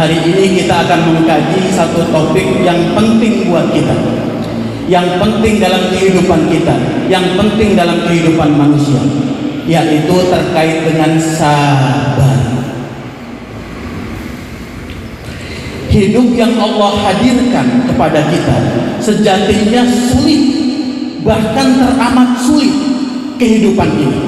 Hari ini kita akan mengkaji satu topik yang penting buat kita, yang penting dalam kehidupan kita, yang penting dalam kehidupan manusia, yaitu terkait dengan sabar. Hidup yang Allah hadirkan kepada kita sejatinya sulit, bahkan teramat sulit kehidupan ini.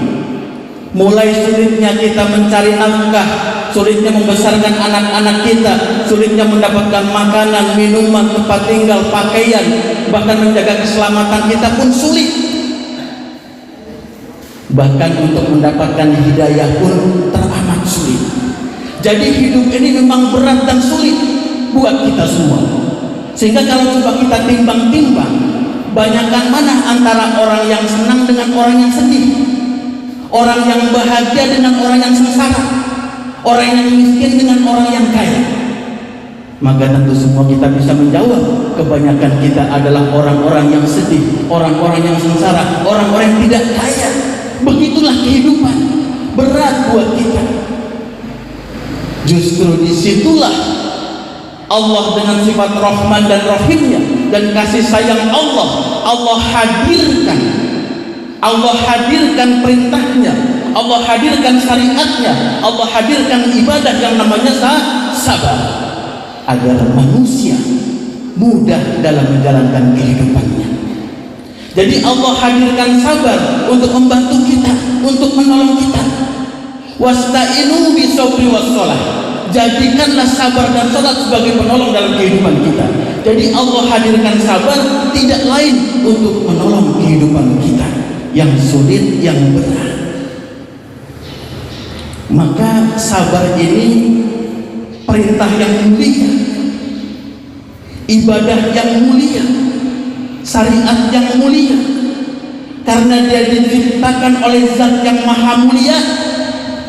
Mulai sulitnya kita mencari nafkah, sulitnya membesarkan anak-anak kita, sulitnya mendapatkan makanan, minuman, tempat tinggal, pakaian, bahkan menjaga keselamatan kita pun sulit. Bahkan untuk mendapatkan hidayah pun teramat sulit. Jadi hidup ini memang berat dan sulit buat kita semua. Sehingga kalau coba kita timbang-timbang, banyakkan mana antara orang yang senang dengan orang yang sedih, orang yang bahagia dengan orang yang sengsara, orang yang miskin dengan orang yang kaya. Maka tentu semua kita bisa menjawab, kebanyakan kita adalah orang-orang yang sedih, orang-orang yang sengsara, orang-orang yang tidak kaya. Begitulah kehidupan, berat buat kita. Justru disitulah Allah dengan sifat Rahman dan Rahimnya dan kasih sayang Allah hadirkan perintahnya, Allah hadirkan syariatnya, Allah hadirkan ibadah yang namanya sabar, agar manusia mudah dalam menjalankan kehidupannya. Jadi Allah hadirkan sabar untuk membantu kita, untuk menolong kita. Wasta'inu bisabri wassalah. Jadikanlah sabar dan salat sebagai penolong dalam kehidupan kita. Jadi Allah hadirkan sabar tidak lain untuk menolong kehidupan kita yang sulit, yang berat. Maka sabar ini perintah yang mulia, ibadah yang mulia, syariat yang mulia, karena dia diciptakan oleh Zat yang maha mulia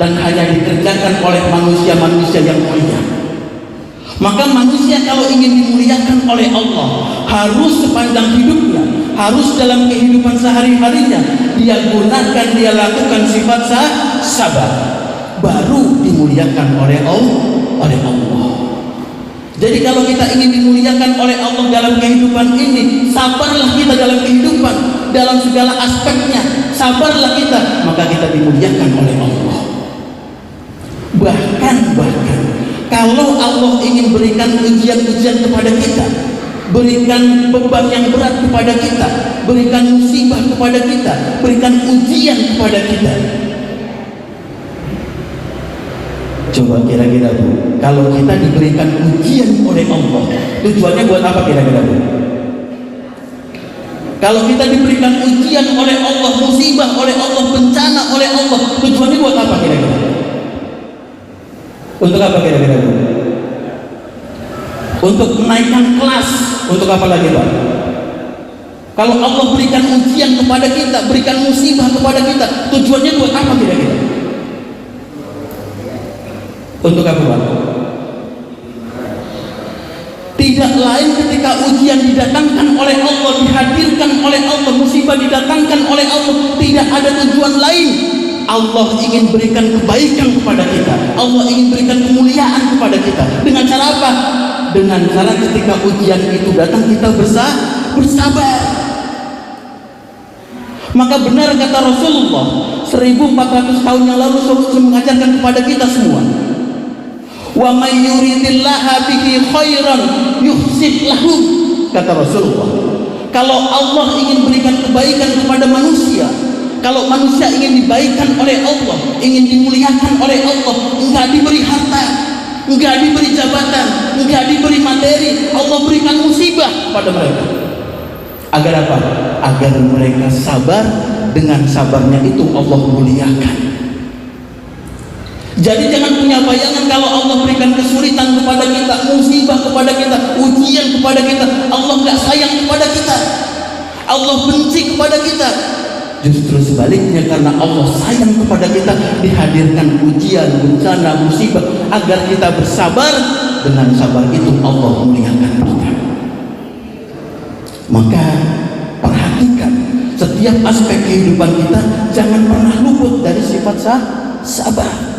dan hanya dikerjakan oleh manusia-manusia yang mulia. Maka manusia kalau ingin dimuliakan oleh Allah, harus sepanjang hidupnya, harus dalam kehidupan sehari-harinya dia gunakan, dia lakukan sifat sabar, baru dimuliakan oleh Allah. Jadi kalau kita ingin dimuliakan oleh Allah dalam kehidupan ini, sabarlah kita dalam kehidupan, dalam segala aspeknya, sabarlah kita, maka kita dimuliakan oleh Allah. Bahkan kalau Allah ingin berikan ujian-ujian kepada kita, berikan beban yang berat kepada kita, berikan musibah kepada kita, berikan ujian kepada kita, coba kira-kira Bu, kalau kita diberikan ujian oleh Allah, tujuannya buat apa kira-kira Bu? Kalau kita diberikan ujian oleh Allah, musibah oleh Allah, bencana oleh Allah, tujuannya buat apa kira-kira? Untuk apa kira-kira Bu? Untuk menaikkan kelas. Untuk apa lagi Pak? Kalau Allah berikan ujian kepada kita, berikan musibah kepada kita, tujuannya buat apa kira-kira? Untuk apa Pak? Tidak lain ketika ujian didatangkan oleh Allah, dihadirkan oleh Allah, musibah didatangkan oleh Allah, tidak ada tujuan lain. Allah ingin berikan kebaikan kepada kita, Allah ingin berikan kemuliaan kepada kita. Dengan cara apa? Dengan cara ketika ujian itu datang kita bersabar. Maka benar kata Rasulullah 1400 tahun yang lalu mengajarkan kepada kita semua, wa may yuridillaha bihi khairan yuhsib lahu, kata Rasulullah. Kalau Allah ingin berikan kebaikan kepada manusia, kalau manusia ingin dibaikan oleh Allah, ingin dimuliakan oleh Allah, enggak diberi harta, enggak diberi jabatan, enggak diberi materi, Allah berikan musibah pada mereka. Agar apa? Agar mereka sabar, dengan sabarnya itu Allah muliakan. Jadi jangan punya bayangan kalau Allah berikan kesulitan kepada kita, musibah kepada kita, ujian kepada kita, Allah enggak sayang kepada kita, Allah benci kepada kita. Justru sebaliknya, karena Allah sayang kepada kita, dihadirkan ujian, bencana, musibah agar kita bersabar. Dengan sabar itu Allah muliakan kita. Maka perhatikan setiap aspek kehidupan kita, jangan pernah luput dari sifat sabar.